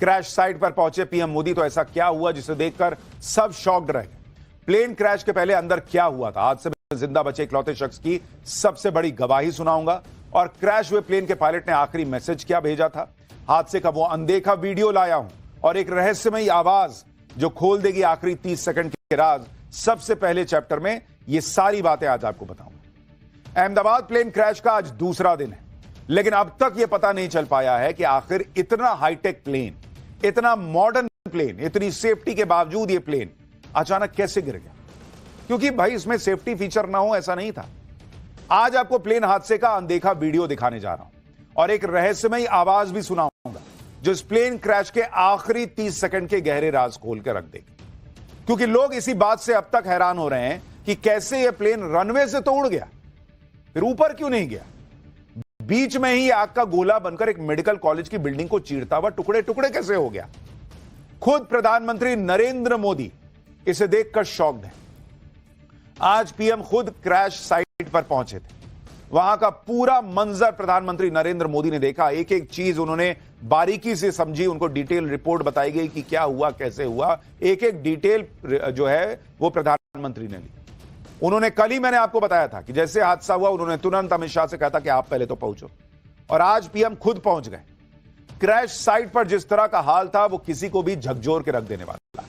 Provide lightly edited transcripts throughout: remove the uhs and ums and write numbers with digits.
Crash site पर पहुंचे PM Modi तो ऐसा क्या हुआ जिसे देखकर सब शॉक्ड रह गए। प्लेन क्रैश के पहले अंदर क्या हुआ था, हादसे में जिंदा बचे इकलौते शख्स की सबसे बड़ी गवाही सुनाऊंगा और क्रैश हुए प्लेन के पायलट ने आखिरी मैसेज क्या भेजा था। हादसे का वो अनदेखा वीडियो लाया हूं और एक रहस्यमयी आवाज जो खोल देगी आखिरी 30 सेकंड के राज। सबसे पहले चैप्टर में ये सारी बातें आज आपको बताऊंगा। अहमदाबाद प्लेन क्रैश का आज दूसरा दिन है, लेकिन अब तक यह पता नहीं चल पाया है कि आखिर इतना हाईटेक प्लेन, इतना मॉडर्न प्लेन, इतनी सेफ्टी के बावजूद यह प्लेन अचानक कैसे गिर गया। क्योंकि भाई इसमें सेफ्टी फीचर ना हो ऐसा नहीं था। आज आपको प्लेन हादसे का अनदेखा वीडियो दिखाने जा रहा हूं और एक रहस्यमयी आवाज भी सुनाऊंगा जो इस प्लेन क्रैश के आखिरी 30 सेकंड के गहरे राज खोल कर रख देगी। क्योंकि लोग इसी बात से अब तक हैरान हो रहे हैं कि कैसे यह प्लेन रनवे से तो उड़ गया, फिर ऊपर क्यों नहीं गया। बीच में ही आग का गोला बनकर एक मेडिकल कॉलेज की बिल्डिंग को चीरता हुआ टुकड़े टुकड़े कैसे हो गया। खुद प्रधानमंत्री नरेंद्र मोदी इसे देखकर शॉक्ड है। आज पीएम खुद क्रैश साइट पर पहुंचे थे। वहां का पूरा मंजर प्रधानमंत्री नरेंद्र मोदी ने देखा। एक एक चीज उन्होंने बारीकी से समझी, उनको डिटेल रिपोर्ट बताई गई कि क्या हुआ, कैसे हुआ। एक एक डिटेल जो है वो प्रधानमंत्री ने ली। उन्होंने कल ही मैंने आपको बताया था कि जैसे हादसा हुआ उन्होंने तुरंत अमित शाह से कहा था कि आप पहले तो पहुंचो, और आज पीएम खुद पहुंच गए। क्रैश साइट पर जिस तरह का हाल था वो किसी को भी झकझोर के रख देने वाला।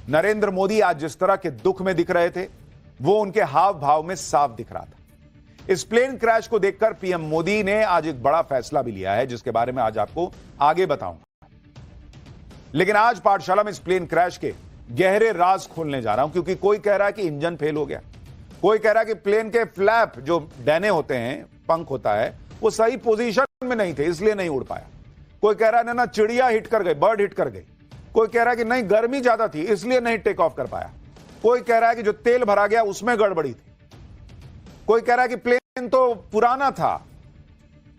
नरेंद्र मोदी आज जिस तरह के दुख में दिख रहे थे वो उनके हाव भाव में साफ दिख रहा था। इस प्लेन क्रैश को देखकर पीएम मोदी ने आज एक बड़ा फैसला भी लिया है जिसके बारे में आज आपको आगे बताऊंगा। लेकिन आज पाठशाला में इस प्लेन क्रैश के गहरे राज खोलने जा रहा हूं, क्योंकि कोई कह रहा है कि इंजन फेल हो गया, कोई कह रहा है कि प्लेन के फ्लैप जो डैने होते हैं, पंख होता है, वो सही पोजीशन में नहीं थे इसलिए नहीं उड़ पाया। कोई कह रहा है ना चिड़िया हिट कर गई, बर्ड हिट कर गई। कोई कह रहा है कि नहीं गर्मी ज्यादा थी इसलिए नहीं टेक ऑफ कर पाया। कोई कह रहा है कि जो तेल भरा गया उसमें गड़बड़ी थी। कोई कह रहा है कि प्लेन तो पुराना था,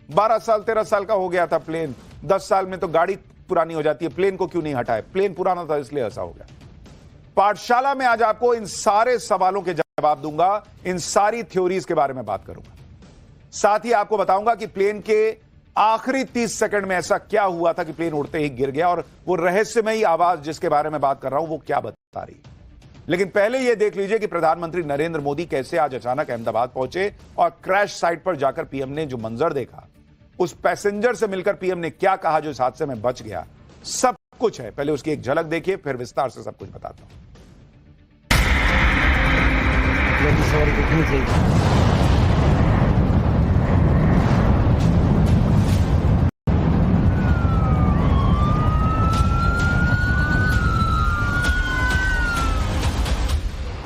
12 साल 13 साल का हो गया था प्लेन, 10 साल में तो गाड़ी पुरानी हो जाती है, प्लेन को क्यों नहीं हटाए, प्लेन पुराना था इसलिए ऐसा हो गया। पाठशाला में आज आपको इन सारे सवालों के जवाब दूंगा, इन सारी थ्योरीज के बारे में बात करूंगा। साथ ही आपको बताऊंगा कि प्लेन के आखिरी 30 सेकंड में ऐसा क्या हुआ था कि प्लेन उड़ते ही गिर गया, और वो रहस्यमयी आवाज जिसके बारे में बात कर रहा हूं वो क्या बता रही है। लेकिन पहले यह देख लीजिए कि प्रधानमंत्री नरेंद्र मोदी कैसे आज अचानक अहमदाबाद पहुंचे और क्रैश साइट पर जाकर पीएम ने जो मंजर देखा, उस पैसेंजर से मिलकर पीएम ने क्या कहा जो इस हादसे में बच गया, सब कुछ है। पहले उसकी एक झलक देखिए, फिर विस्तार से सब कुछ बताता हूं।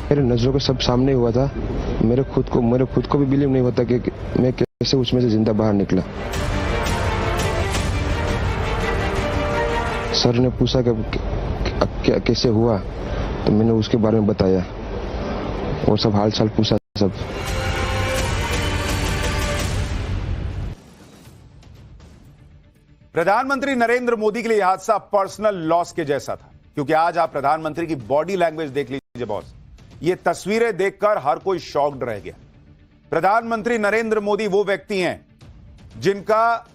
मेरे नजरों के सब सामने हुआ था। मेरे खुद को भी बिलीव नहीं होता कि मैं कैसे उसमें से जिंदा बाहर निकला। सर ने पूछा कि कैसे हुआ, तो मैंने उसके बारे में बताया और सब हाल चाल पूछा सब। प्रधानमंत्री नरेंद्र मोदी के लिए हादसा पर्सनल लॉस के जैसा था, क्योंकि आज आप प्रधानमंत्री की बॉडी लैंग्वेज देख लीजिए बॉस। ये तस्वीरें देखकर हर कोई शॉक्ड रह गया। प्रधानमंत्री नरेंद्र मोदी वो व्यक्ति हैं जिनका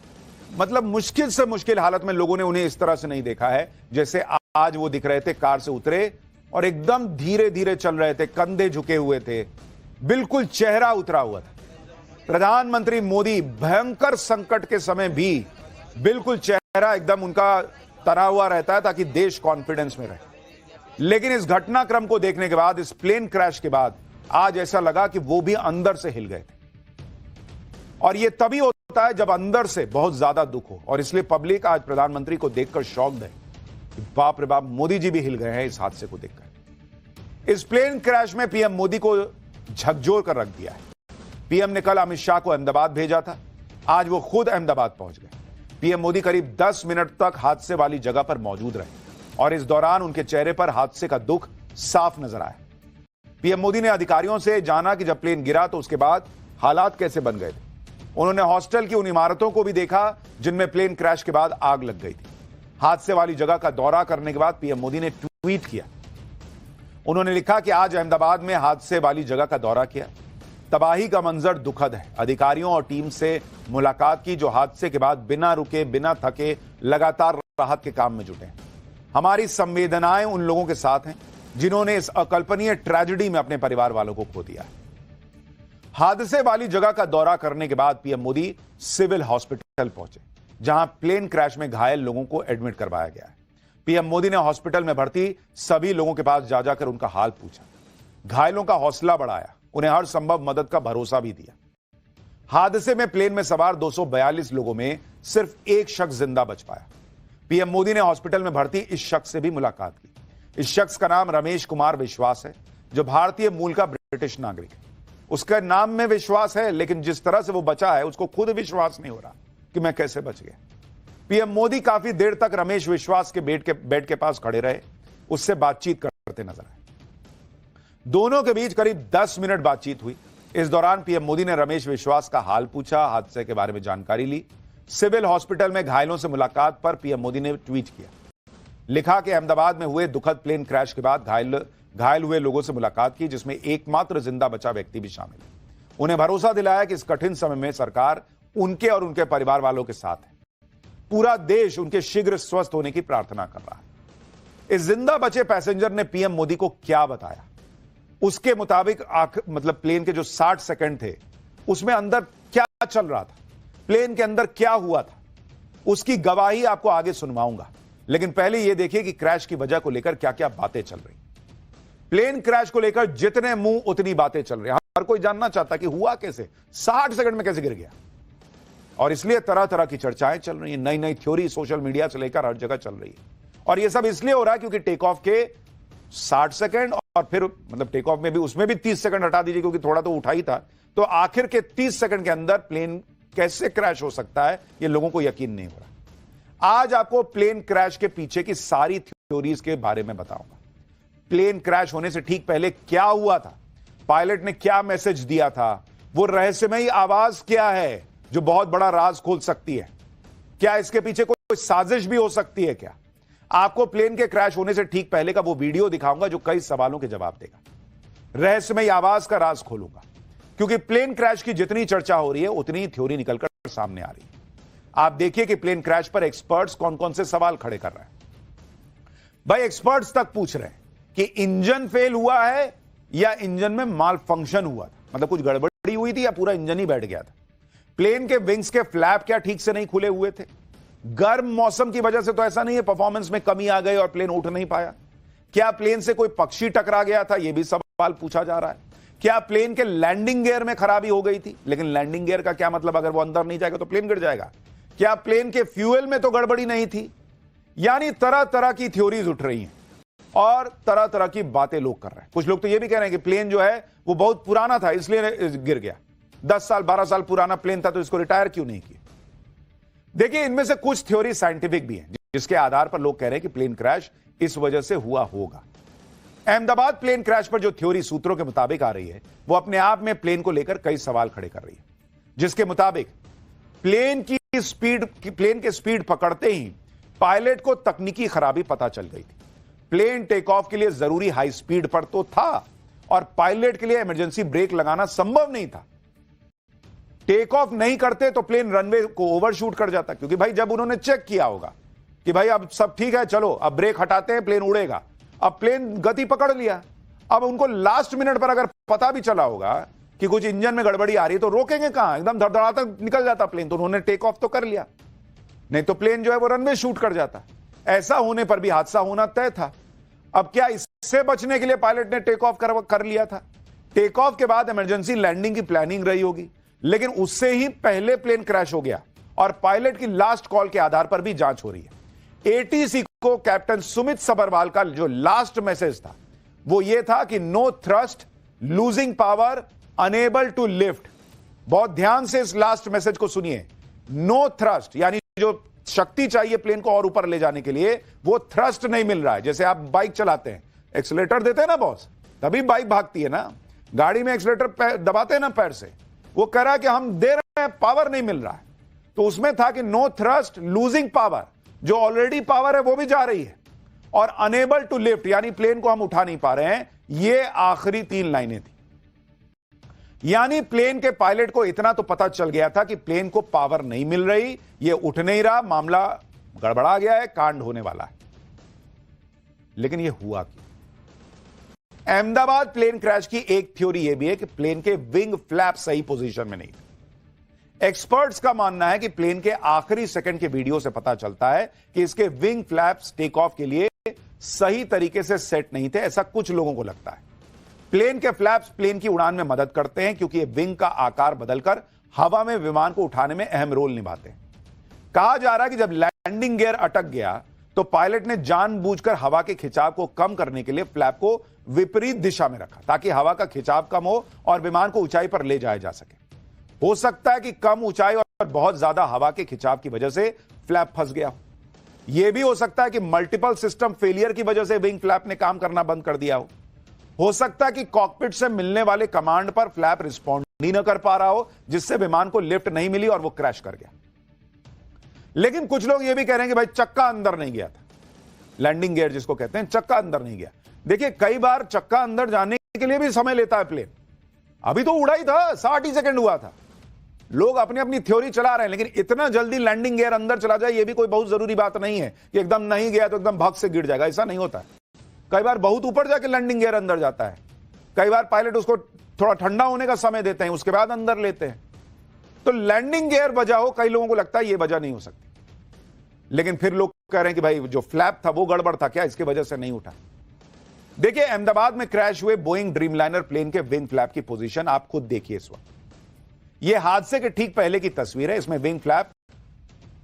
मतलब मुश्किल से मुश्किल हालत में लोगों ने उन्हें इस तरह से नहीं देखा है जैसे आज वो दिख रहे थे। कार से उतरे और एकदम धीरे धीरे चल रहे थे, कंधे झुके हुए थे, बिल्कुल चेहरा उतरा हुआ था। प्रधानमंत्री मोदी भयंकर संकट के समय भी बिल्कुल चेहरा एकदम उनका तना हुआ रहता है ताकि देश कॉन्फिडेंस में रहे। लेकिन इस घटनाक्रम को देखने के बाद, इस प्लेन क्रैश के बाद, आज ऐसा लगा कि वो भी अंदर से हिल गए थे। और यह तभी होता है जब अंदर से बहुत ज्यादा दुख हो, और इसलिए पब्लिक आज प्रधानमंत्री को देखकर शॉक्ड है कि बाप रे बाप, मोदी जी भी हिल गए हैं इस हादसे को देखकर। इस प्लेन क्रैश में पीएम मोदी को झकझोर कर रख दिया है। पीएम ने कल अमित शाह को अहमदाबाद भेजा था, आज वो खुद अहमदाबाद पहुंच गए। पीएम मोदी करीब 10 मिनट तक हादसे वाली जगह पर मौजूद रहे और इस दौरान उनके चेहरे पर हादसे का दुख साफ नजर आया। पीएम मोदी ने अधिकारियों से जाना कि जब प्लेन गिरा तो उसके बाद हालात कैसे बन गए थे। उन्होंने हॉस्टल की उन इमारतों को भी देखा जिनमें प्लेन क्रैश के बाद आग लग गई थी। हादसे वाली जगह का दौरा करने के बाद पीएम मोदी ने ट्वीट किया। उन्होंने लिखा कि आज अहमदाबाद में हादसे वाली जगह का दौरा किया, तबाही का मंजर दुखद है। अधिकारियों और टीम से मुलाकात की जो हादसे के बाद बिना रुके बिना थके लगातार राहत के काम में जुटे हैं। हमारी संवेदनाएं उन लोगों के साथ हैं जिन्होंने इस अकल्पनीय ट्रेजेडी में अपने परिवार वालों को खो दिया है। हादसे वाली जगह का दौरा करने के बाद पीएम मोदी सिविल हॉस्पिटल पहुंचे, जहां प्लेन क्रैश में घायल लोगों को एडमिट करवाया गया है। पीएम मोदी ने हॉस्पिटल में भर्ती सभी लोगों के पास जा जाकर उनका हाल पूछा, घायलों का हौसला बढ़ाया, उन्हें हर संभव मदद का भरोसा भी दिया। हादसे में प्लेन में सवार 242 लोगों में सिर्फ एक शख्स जिंदा बच पाया। पीएम मोदी ने हॉस्पिटल में भर्ती इस शख्स से भी मुलाकात की। इस शख्स का नाम रमेश कुमार विश्वास है, जो भारतीय मूल का ब्रिटिश नागरिक है। उसका नाम में विश्वास है, लेकिन जिस तरह से वो बचा है उसको खुद विश्वास नहीं हो रहा कि मैं कैसे बच गया। पीएम मोदी काफी देर तक रमेश विश्वास के बेड के पास खड़े रहे, उससे बातचीत करते नजर आए। दोनों के बीच करीब 10 मिनट बातचीत हुई। इस दौरान पीएम मोदी ने रमेश विश्वास का हाल पूछा, हादसे के बारे में जानकारी ली। सिविल हॉस्पिटल में घायलों से मुलाकात पर पीएम मोदी ने ट्वीट किया, लिखा कि अहमदाबाद में हुए दुखद प्लेन क्रैश के बाद घायल हुए लोगों से मुलाकात की, जिसमें एकमात्र जिंदा बचा व्यक्ति भी शामिल है। उन्हें भरोसा दिलाया कि इस कठिन समय में सरकार उनके और उनके परिवार वालों के साथ है। पूरा देश उनके शीघ्र स्वस्थ होने की प्रार्थना कर रहा है। इस जिंदा बचे पैसेंजर ने पीएम मोदी को क्या बताया, उसके मुताबिक मतलब प्लेन के जो 60 सेकंड थे उसमें अंदर क्या चल रहा था, प्लेन के अंदर क्या हुआ था, उसकी गवाही आपको आगे सुनवाऊंगा। लेकिन पहले यह देखिए कि क्रैश की वजह को लेकर क्या क्या बातें चल रही। प्लेन क्रैश को लेकर जितने मुंह उतनी बातें चल रही। हर कोई जानना चाहता कि हुआ कैसे, 60 सेकंड में कैसे गिर गया, और इसलिए तरह तरह की चर्चाएं चल रही हैं। नई नई थ्योरी सोशल मीडिया से लेकर हर जगह चल रही है। और यह सब इसलिए हो रहा है क्योंकि टेक ऑफ के 60 सेकंड और फिर मतलब टेक ऑफ में भी, उसमें भी 30 सेकंड हटा दीजिए क्योंकि थोड़ा तो उठा ही था, तो आखिर के 30 सेकंड के अंदर प्लेन कैसे क्रैश हो सकता है, यह लोगों को यकीन नहीं हो रहा। आज आपको प्लेन क्रैश के पीछे की सारी थ्योरीज के बारे में बताऊंगा। प्लेन क्रैश होने से ठीक पहले क्या हुआ था, पायलट ने क्या मैसेज दिया था, वो रहस्यमयी आवाज क्या है जो बहुत बड़ा राज खोल सकती है, क्या इसके पीछे कोई साजिश भी हो सकती है क्या। आपको प्लेन के क्रैश होने से ठीक पहले का वो वीडियो दिखाऊंगा जो कई सवालों के जवाब देगा। रहस्यमयी आवाज का राज खोलूंगा, क्योंकि प्लेन क्रैश की जितनी चर्चा हो रही है उतनी ही थ्योरी निकलकर सामने आ रही है। आप देखिए कि प्लेन क्रैश पर एक्सपर्ट्स कौन कौन से सवाल खड़े कर रहे हैं। भाई एक्सपर्ट्स तक पूछ रहे हैं कि इंजन फेल हुआ है या इंजन में माल फंक्शन हुआ था, मतलब कुछ गड़बड़ी हुई थी या पूरा इंजन ही बैठ गया था। प्लेन के विंग्स के फ्लैप क्या ठीक से नहीं खुले हुए थे? गर्म मौसम की वजह से तो ऐसा नहीं है परफॉर्मेंस में कमी आ गई और प्लेन उठ नहीं पाया? क्या प्लेन से कोई पक्षी टकरा गया था? यह भी सवाल पूछा जा रहा है। क्या प्लेन के लैंडिंग गियर में खराबी हो गई थी? लेकिन लैंडिंग गियर का क्या मतलब, अगर वो अंदर नहीं जाएगा तो प्लेन गिर जाएगा। क्या प्लेन के फ्यूल में तो गड़बड़ी नहीं थी? यानी तरह तरह की थ्योरीज उठ रही हैं और तरह तरह की बातें लोग कर रहे हैं। कुछ लोग तो यह भी कह रहे हैं कि प्लेन जो है वो बहुत पुराना था इसलिए गिर गया। 10 साल 12 साल पुराना प्लेन था तो इसको रिटायर क्यों नहीं किया? देखिए, इनमें से कुछ थ्योरी साइंटिफिक भी है जिसके आधार पर लोग कह रहे हैं कि प्लेन क्रैश इस वजह से हुआ होगा। अहमदाबाद प्लेन क्रैश पर जो थ्योरी सूत्रों के मुताबिक आ रही है वो अपने आप में प्लेन को लेकर कई सवाल खड़े कर रही है, जिसके मुताबिक प्लेन के स्पीड पकड़ते ही पायलट को तकनीकी खराबी पता चल गई थी। प्लेन टेक ऑफ के लिए जरूरी हाई स्पीड पर तो था और पायलट के लिए इमरजेंसी ब्रेक लगाना संभव नहीं था। टेक ऑफ नहीं करते तो प्लेन रनवे को ओवरशूट कर जाता, क्योंकि भाई जब उन्होंने चेक किया होगा कि भाई अब सब ठीक है, चलो अब ब्रेक हटाते हैं, प्लेन उड़ेगा। अब प्लेन गति पकड़ लिया, अब उनको लास्ट मिनट पर अगर पता भी चला होगा कि कुछ इंजन में गड़बड़ी आ रही है तो रोकेंगे कहां? एकदम धड़धड़ाता निकल जाता प्लेन। तो उन्होंने टेक ऑफ तो कर लिया, नहीं तो प्लेन जो है वो रनवे शूट कर जाता। ऐसा होने पर भी हादसा होना तय था। अब क्या इससे बचने के लिए पायलट ने टेक ऑफ कर लिया था? टेक ऑफ के बाद इमरजेंसी लैंडिंग की प्लानिंग रही होगी, लेकिन उससे ही पहले प्लेन क्रैश हो गया और पायलट की लास्ट कॉल के आधार पर भी जांच हो रही है। एटीसी को कैप्टन सुमित सबरवाल का जो लास्ट मैसेज था वो ये था कि no thrust, losing power, unable to lift. बहुत ध्यान से इस लास्ट मैसेज को सुनिए। नो थ्रस्ट यानी जो शक्ति चाहिए प्लेन को और ऊपर ले जाने के लिए वो थ्रस्ट नहीं मिल रहा है। जैसे आप बाइक चलाते हैं, एक्सीलरेटर देते हैं ना बॉस, तभी बाइक भागती है ना। गाड़ी में एक्सीलरेटर दबाते हैं ना पैर से, वो कह रहा है कि हम दे रहे हैं, पावर नहीं मिल रहा है। तो उसमें था कि नो थ्रस्ट, लूजिंग पावर, जो ऑलरेडी पावर है वो भी जा रही है, और अनेबल टू लिफ्ट यानी प्लेन को हम उठा नहीं पा रहे हैं। ये आखिरी 3 लाइनें थी। यानी प्लेन के पायलट को इतना तो पता चल गया था कि प्लेन को पावर नहीं मिल रही, ये उठ नहीं रहा, मामला गड़बड़ा गया है, कांड होने वाला है। लेकिन यह हुआ क्यों? अहमदाबाद प्लेन क्रैश की एक थ्योरी यह भी है कि प्लेन के विंग फ्लैप सही पोजीशन में नहीं थे। एक्सपर्ट्स का मानना है कि प्लेन के आखिरी सेकंड के वीडियो से पता चलता है कि इसके विंग फ्लैप्स टेक ऑफ के लिए सही तरीके से सेट नहीं थे, ऐसा कुछ लोगों को लगता है। प्लेन के फ्लैप्स प्लेन की उड़ान में मदद करते हैं क्योंकि ये विंग का आकार बदलकर हवा में विमान को उठाने में अहम रोल निभाते हैं। कहा जा रहा है कि जब लैंडिंग गियर अटक गया तो पायलट ने जानबूझकर हवा के खिंचाव को कम करने के लिए फ्लैप को विपरीत दिशा में रखा ताकि हवा का खिंचाव कम हो और विमान को ऊंचाई पर ले जाया जा सके। हो सकता है कि कम ऊंचाई और बहुत ज्यादा हवा के खिंचाव की वजह से फ्लैप फंस गया हो। यह भी हो सकता है कि मल्टीपल सिस्टम फेलियर की वजह से विंग फ्लैप ने काम करना बंद कर दिया हो सकता है कि कॉकपिट से मिलने वाले कमांड पर फ्लैप रिस्पॉन्ड ही न कर पा रहा हो, जिससे विमान को लिफ्ट नहीं मिली और वो क्रैश कर गया। लेकिन कुछ लोग ये भी कह रहे हैं कि भाई चक्का अंदर नहीं गया था, लैंडिंग गियर जिसको कहते हैं, चक्का अंदर नहीं गया। देखिए कई बार चक्का अंदर जाने के लिए भी समय लेता है प्लेन। अभी तो उड़ा ही था, 60 ही सेकंड हुआ था। लोग अपनी अपनी थ्योरी चला रहे हैं, लेकिन इतना जल्दी लैंडिंग गियर अंदर चला जाए ये भी कोई बहुत जरूरी बात नहीं है कि एकदम नहीं गया तो एकदम भग से गिर जाएगा, ऐसा नहीं होता है। कई बार बहुत ऊपर जाके लैंडिंग गियर अंदर जाता है। कई बार पायलट उसको थोड़ा ठंडा होने का समय देते हैं, उसके बाद अंदर लेते हैं। तो लैंडिंग गियर वजह हो, कई लोगों को लगता है ये वजह नहीं हो सकती। लेकिन फिर लोग कह रहे हैं कि भाई जो फ्लैप था वो गड़बड़ था क्या, इसकी वजह से नहीं उठा। देखिए अहमदाबाद में क्रैश हुए बोइंग ड्रीमलाइनर प्लेन के विंग फ्लैप की पोजीशन आप खुद देखिए इस वक्त। यह हादसे के ठीक पहले की तस्वीर है। इसमें विंग फ्लैप,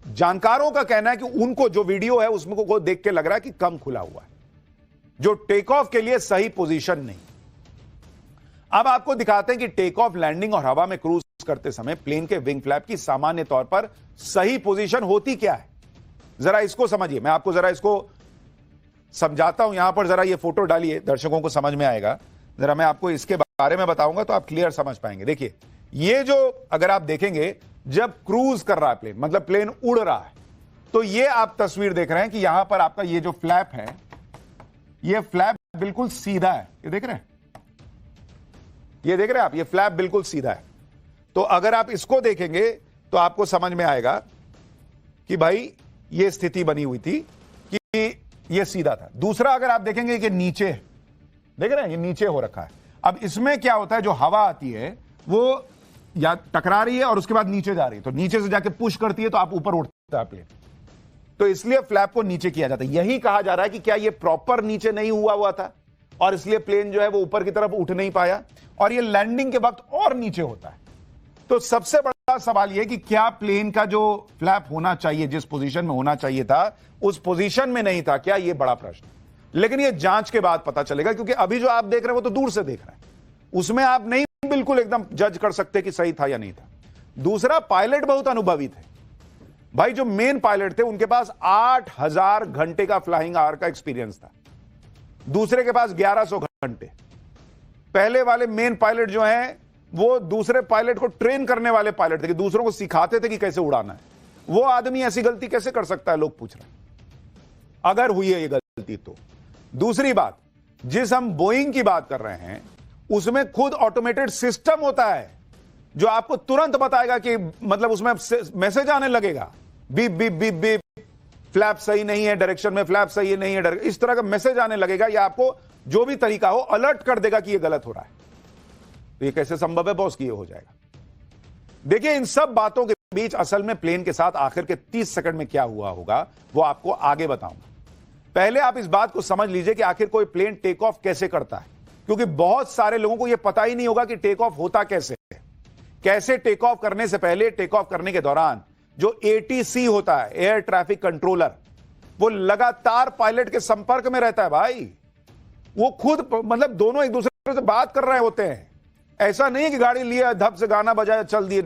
जानकारों का कहना है कि उनको जो वीडियो है उसमें को देख के लग रहा है कि कम खुला हुआ है, जो टेक ऑफ के लिए सही पोजीशन नहीं। अब आपको दिखाते हैं कि टेक ऑफ, लैंडिंग और हवा में क्रूज करते समय प्लेन के विंग फ्लैप की सामान्य तौर पर सही पोजीशन होती क्या है। जरा इसको समझिए, मैं आपको जरा इसको समझाता हूं। यहां पर जरा ये फोटो डालिए, दर्शकों को समझ में आएगा। जरा मैं आपको इसके बारे में बताऊंगा तो आप क्लियर समझ पाएंगे। देखिए ये जो अगर आप देखेंगे जब क्रूज कर रहा है प्लेन, मतलब प्लेन उड़ रहा है, तो ये आप तस्वीर देख रहे हैं कि यहां पर आपका ये जो फ्लैप है, ये फ्लैप बिल्कुल सीधा है। ये देख रहे हैं, ये देख रहे हैं आप, ये फ्लैप बिल्कुल सीधा है। तो अगर आप इसको देखेंगे तो आपको समझ में आएगा कि भाई ये स्थिति बनी हुई थी कि ये सीधा था। दूसरा अगर आप देखेंगे कि नीचे है, देख रहे हैं ये नीचे हो रखा है। अब इसमें क्या होता है, जो हवा आती है वो या टकरा रही है और उसके बाद नीचे जा रही है, तो नीचे से जाके पुश करती है तो आप ऊपर उठता है प्लेन। तो इसलिए फ्लैप को नीचे किया जाता है। यही कहा जा रहा है कि क्या ये प्रॉपर नीचे नहीं हुआ था और इसलिए प्लेन जो है वो ऊपर की तरफ उठ नहीं पाया, और ये लैंडिंग के वक्त और नीचे होता है। तो सबसे बड़ा सवाल यह कि क्या प्लेन का जो फ्लैप होना चाहिए, जिस पोजीशन में होना चाहिए था, उस पोजीशन में नहीं था क्या, यह बड़ा प्रश्न। लेकिन यह जांच के बाद पता चलेगा, क्योंकि अभी जो आप देख रहे हैं वो तो दूर से देख रहे हैं, उसमें आप नहीं बिल्कुल एकदम जज कर सकते कि सही था या नहीं था। दूसरा, पायलट बहुत अनुभवी थे भाई। जो मेन पायलट थे उनके पास 8000 घंटे का फ्लाइंग आवर का एक्सपीरियंस था, दूसरे के पास 1100 घंटे। पहले वाले मेन पायलट जो हैं वो दूसरे पायलट को ट्रेन करने वाले पायलट थे, कि दूसरों को सिखाते थे कि कैसे उड़ाना है। वो आदमी ऐसी गलती कैसे कर सकता है, लोग पूछ रहे हैं, अगर हुई है ये गलती तो। दूसरी बात, जिस हम बोइंग की बात कर रहे हैं उसमें खुद ऑटोमेटेड सिस्टम होता है जो आपको तुरंत बताएगा कि मतलब उसमें मैसेज आने लगेगा, beep beep beep beep, flap सही नहीं है डायरेक्शन में, फ्लैप सही नहीं है, इस तरह का मैसेज आने लगेगा, या आपको जो भी तरीका हो अलर्ट कर देगा कि यह गलत हो रहा है। तो ये कैसे संभव है बॉस कि ये हो जाएगा। देखिए इन सब बातों के बीच असल में प्लेन के साथ आखिर के 30 सेकंड में क्या हुआ होगा वो आपको आगे बताऊंगा। पहले आप इस बात को समझ लीजिए कि आखिर कोई प्लेन टेक ऑफ कैसे करता है, क्योंकि बहुत सारे लोगों को यह पता ही नहीं होगा कि टेक ऑफ होता कैसे है। कैसे टेक ऑफ करने से पहले, टेक ऑफ करने के दौरान जो एटीसी होता है, एयर ट्रैफिक कंट्रोलर, वो लगातार पायलट के संपर्क में रहता है भाई। वो खुद मतलब दोनों एक दूसरे से बात कर रहे होते हैं। ऐसा नहीं है कि गाड़ी लिया, धप से गाना बजाया, चल दिए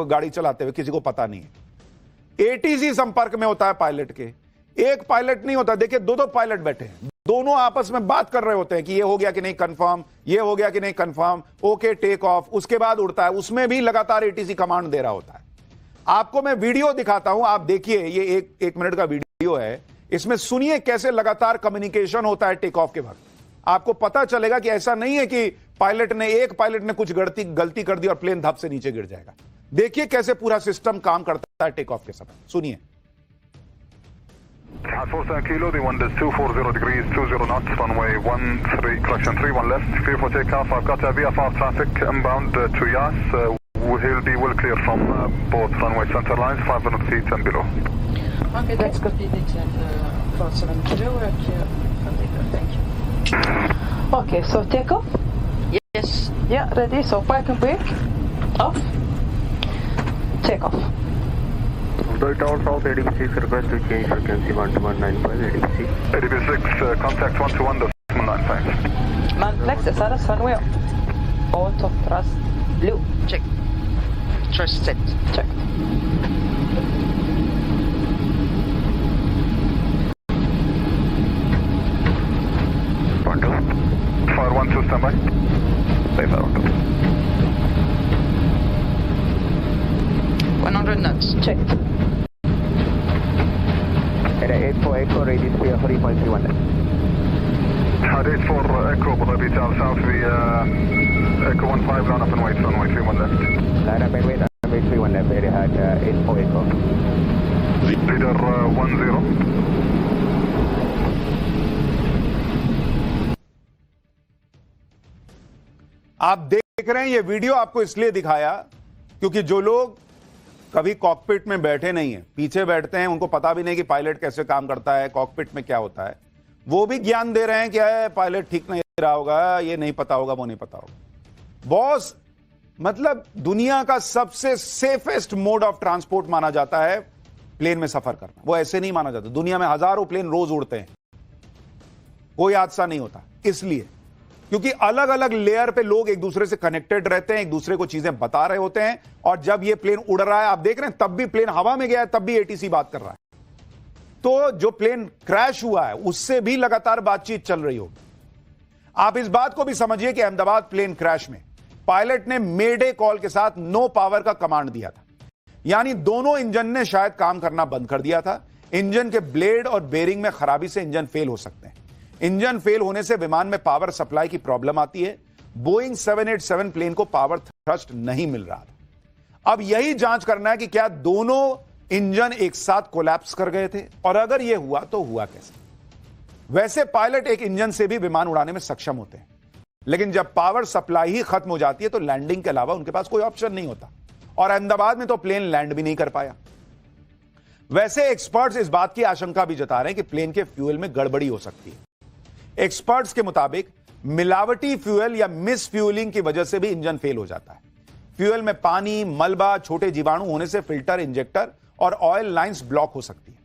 गाड़ी चलाते हुए, किसी को पता नहीं है। एटीसी संपर्क में होता है पायलट के। एक पायलट नहीं होता, देखिए दो पायलट बैठे हैं, दोनों आपस में बात कर रहे होते हैं कि ये हो गया कि नहीं कंफर्म, ये हो गया कि नहीं कंफर्म, ओके टेक ऑफ। उसके बाद उड़ता है, उसमें भी लगातार एटीसी कमांड दे रहा होता है। आपको मैं वीडियो दिखाता हूं, आप देखिए, ये एक मिनट का वीडियो है। इसमें सुनिए कैसे लगातार कम्युनिकेशन होता है टेक ऑफ के वक्त। आपको पता चलेगा कि ऐसा नहीं है कि एक पायलट ने कुछ गलती कर दी और प्लेन धप से नीचे गिर जाएगा। देखिए कैसे पूरा सिस्टम काम करता है टेक ऑफ के समय, सुनिए। 47 Kilo, the wind is 240 degrees, 20 knots, runway 13, correction 31 left, clear for takeoff. I've got a VFR traffic inbound to Yas. He'll be well clear from both runway center lines, 500 feet and below. Okay, that's copy. Descend 47 Kilo, clear for takeoff. Thank you. Okay, so takeoff? Yes. Yeah, ready. So park and brake. Off. Takeoff. Uday Tower South ADB6 request to change frequency 1195 ADB6. ADB6 contact 121.95. Manflex SRS runway. Auto thrust blue. Check. Trust set. Check. Fire 1-2 standby. Stay fire 1-2. 100 knots. Checked. At 84 Echo, radius 3.31 left. Had 84 Echo, but I'll be down south. Echo 15, line up and wait, runway 31 left. Line up and wait, runway 31 left, area had 84 Echo. Leader 10. आप देख रहे हैं ये video आपको इसलिए दिखाया क्योंकि जो लोग कभी कॉकपिट में बैठे नहीं है, पीछे बैठते हैं, उनको पता भी नहीं कि पायलट कैसे काम करता है, कॉकपिट में क्या होता है, वो भी ज्ञान दे रहे हैं कि पायलट ठीक नहीं रहा होगा, ये नहीं पता होगा, वो नहीं पता होगा। बॉस मतलब दुनिया का सबसे सेफेस्ट मोड ऑफ ट्रांसपोर्ट माना जाता है प्लेन में सफर करना। वो ऐसे नहीं माना जाता। दुनिया में हजारों प्लेन रोज उड़ते हैं, कोई हादसा नहीं होता, इसलिए क्योंकि अलग अलग लेयर पे लोग एक दूसरे से कनेक्टेड रहते हैं, एक दूसरे को चीजें बता रहे होते हैं। और जब ये प्लेन उड़ रहा है, आप देख रहे हैं, तब भी प्लेन हवा में गया है, तब भी एटीसी बात कर रहा है। तो जो प्लेन क्रैश हुआ है उससे भी लगातार बातचीत चल रही होगी। आप इस बात को भी समझिए कि अहमदाबाद प्लेन क्रैश में पायलट ने मेडे कॉल के साथ नो पावर का कमांड दिया था, यानी दोनों इंजन ने शायद काम करना बंद कर दिया था। इंजन के ब्लेड और बेरिंग में खराबी से इंजन फेल हो सकते हैं। इंजन फेल होने से विमान में पावर सप्लाई की प्रॉब्लम आती है। बोइंग 787 प्लेन को पावर थ्रस्ट नहीं मिल रहा था। अब यही जांच करना है कि क्या दोनों इंजन एक साथ कोलैप्स कर गए थे, और अगर यह हुआ तो हुआ कैसे। वैसे पायलट एक इंजन से भी विमान उड़ाने में सक्षम होते हैं, लेकिन जब पावर सप्लाई ही खत्म हो जाती है तो लैंडिंग के अलावा उनके पास कोई ऑप्शन नहीं होता। और अहमदाबाद में तो प्लेन लैंड भी नहीं कर पाया। वैसे एक्सपर्ट्स इस बात की आशंका भी जता रहे हैं कि प्लेन के फ्यूल में गड़बड़ी हो सकती है। एक्सपर्ट्स के मुताबिक मिलावटी फ्यूल या मिस फ्यूलिंग की वजह से भी इंजन फेल हो जाता है। फ्यूल में पानी, मलबा, छोटे जीवाणु होने से फिल्टर, इंजेक्टर और ऑयल लाइंस ब्लॉक हो सकती है।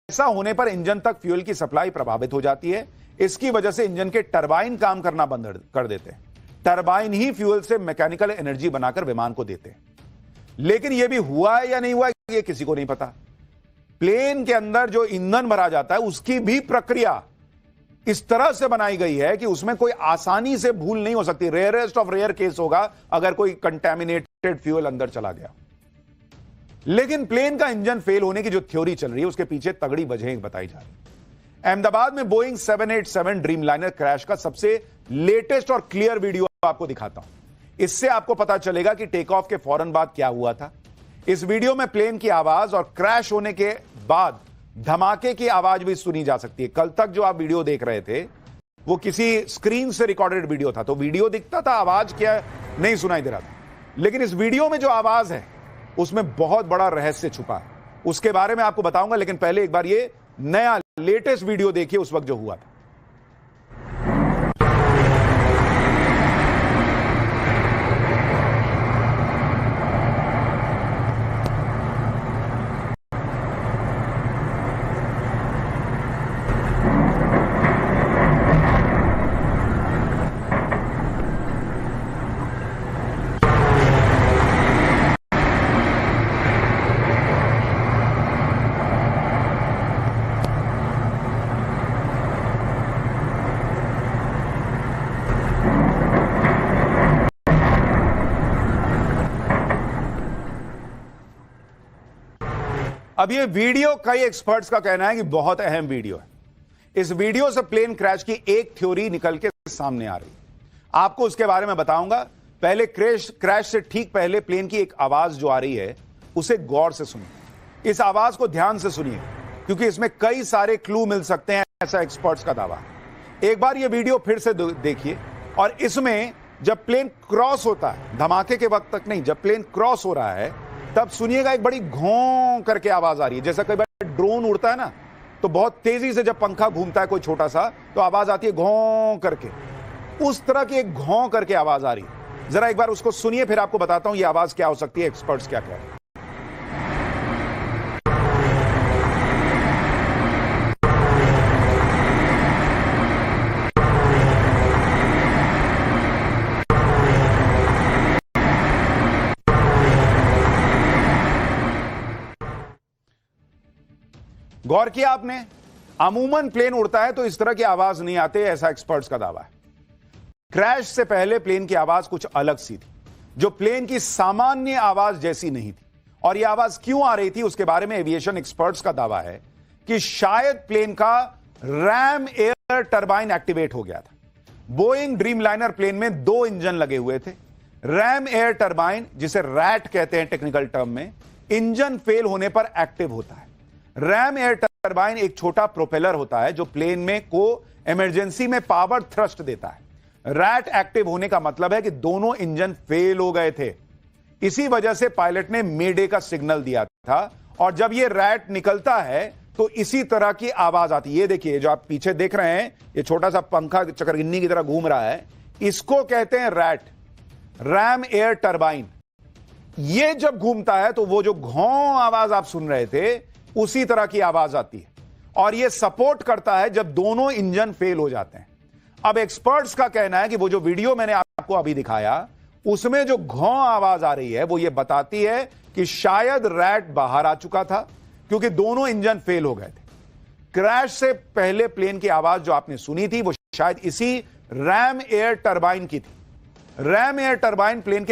ऐसा होने पर इंजन तक फ्यूल की सप्लाई प्रभावित हो जाती है। इसकी वजह से इंजन के टरबाइन काम करना बंद कर देते हैं। टरबाइन ही फ्यूल से मैकेनिकल एनर्जी बनाकर विमान को देते हैं। लेकिन यह भी हुआ है या नहीं हुआ, यह किसी को नहीं पता। प्लेन के अंदर जो ईंधन भरा जाता है उसकी भी प्रक्रिया इस तरह से बनाई गई है कि उसमें कोई आसानी से भूल नहीं हो सकती। रेयरेस्ट ऑफ रेयर केस होगा अगर कोई कंटेमिनेटेड फ्यूल अंदर चला गया। लेकिन प्लेन का इंजन फेल होने की जो थ्योरी चल रही है उसके पीछे तगड़ी वजहें बताई जा रही है। अहमदाबाद में बोइंग 787 ड्रीमलाइनर क्रैश का सबसे लेटेस्ट और क्लियर वीडियो आपको दिखाता हूं। इससे आपको पता चलेगा कि टेक ऑफ के फौरन बाद क्या हुआ था। इस वीडियो में प्लेन की आवाज और क्रैश होने के बाद धमाके की आवाज भी सुनी जा सकती है। कल तक जो आप वीडियो देख रहे थे वो किसी स्क्रीन से रिकॉर्डेड वीडियो था, तो वीडियो दिखता था, आवाज क्या नहीं सुनाई दे रहा था। लेकिन इस वीडियो में जो आवाज है उसमें बहुत बड़ा रहस्य छुपा है, उसके बारे में आपको बताऊंगा। लेकिन पहले एक बार ये नया लेटेस्ट वीडियो देखिए उस वक्त जो हुआ था। अब ये वीडियो कई एक्सपर्ट्स का कहना है कि बहुत अहम वीडियो है। इस वीडियो से प्लेन क्रैश की एक थ्योरी निकल के सामने आ रही है, आपको उसके बारे में बताऊंगा। पहले क्रैश से ठीक पहले प्लेन की एक आवाज जो आ रही है उसे गौर से सुनिए। इस आवाज को ध्यान से सुनिए। क्योंकि इसमें कई सारे क्लू मिल सकते हैं, ऐसा एक्सपर्ट्स का दावा है। एक बार ये वीडियो फिर से देखिए, और इसमें जब प्लेन क्रॉस होता है, धमाके के वक्त तक नहीं, जब प्लेन क्रॉस हो रहा है तब सुनिएगा एक बड़ी घों करके आवाज आ रही है। जैसा कई बार ड्रोन उड़ता है ना, तो बहुत तेजी से जब पंखा घूमता है कोई छोटा सा, तो आवाज आती है घों करके। उस तरह की एक घों करके आवाज आ रही है। जरा एक बार उसको सुनिए, फिर आपको बताता हूं ये आवाज क्या हो सकती है, एक्सपर्ट्स क्या कह रहे हैं। गौर किया आपने, अमूमन प्लेन उड़ता है तो इस तरह की आवाज नहीं आती, ऐसा एक्सपर्ट्स का दावा है। क्रैश से पहले प्लेन की आवाज कुछ अलग सी थी, जो प्लेन की सामान्य आवाज जैसी नहीं थी। और यह आवाज क्यों आ रही थी, उसके बारे में एविएशन एक्सपर्ट्स का दावा है कि शायद प्लेन का रैम एयर टरबाइन एक्टिवेट हो गया था। बोइंग ड्रीमलाइनर प्लेन में 2 इंजन लगे हुए थे। रैम एयर टरबाइन, जिसे रैट कहते हैं टेक्निकल टर्म में, इंजन फेल होने पर एक्टिव होता है। रैम एयर टरबाइन एक छोटा प्रोपेलर होता है जो प्लेन में को इमरजेंसी में पावर थ्रस्ट देता है। रैट एक्टिव होने का मतलब है कि दोनों इंजन फेल हो गए थे। इसी वजह से पायलट ने मेडे का सिग्नल दिया था, और जब यह रैट निकलता है तो इसी तरह की आवाज आती है। ये देखिए, जो आप पीछे देख रहे हैं, ये छोटा सा पंखा चक्रगिन्नी की तरह घूम रहा है, इसको कहते हैं रैट, रैम एयर टरबाइन। ये जब घूमता है तो वो जो घों आवाज आप सुन रहे थे, उसी तरह की आवाज आती है, और यह सपोर्ट करता है जब दोनों इंजन फेल हो जाते हैं। अब एक्सपर्ट्स का कहना है कि वो जो वीडियो मैंने आपको अभी दिखाया, उसमें जो घों आवाज आ रही है वो ये बताती है कि शायद रैट बाहर आ चुका था, क्योंकि दोनों इंजन फेल हो गए थे। क्रैश से पहले प्लेन की आवाज जो आपने सुनी थी वो शायद इसी रैम एयर टरबाइन की थी। रैम एयर टरबाइन प्लेन के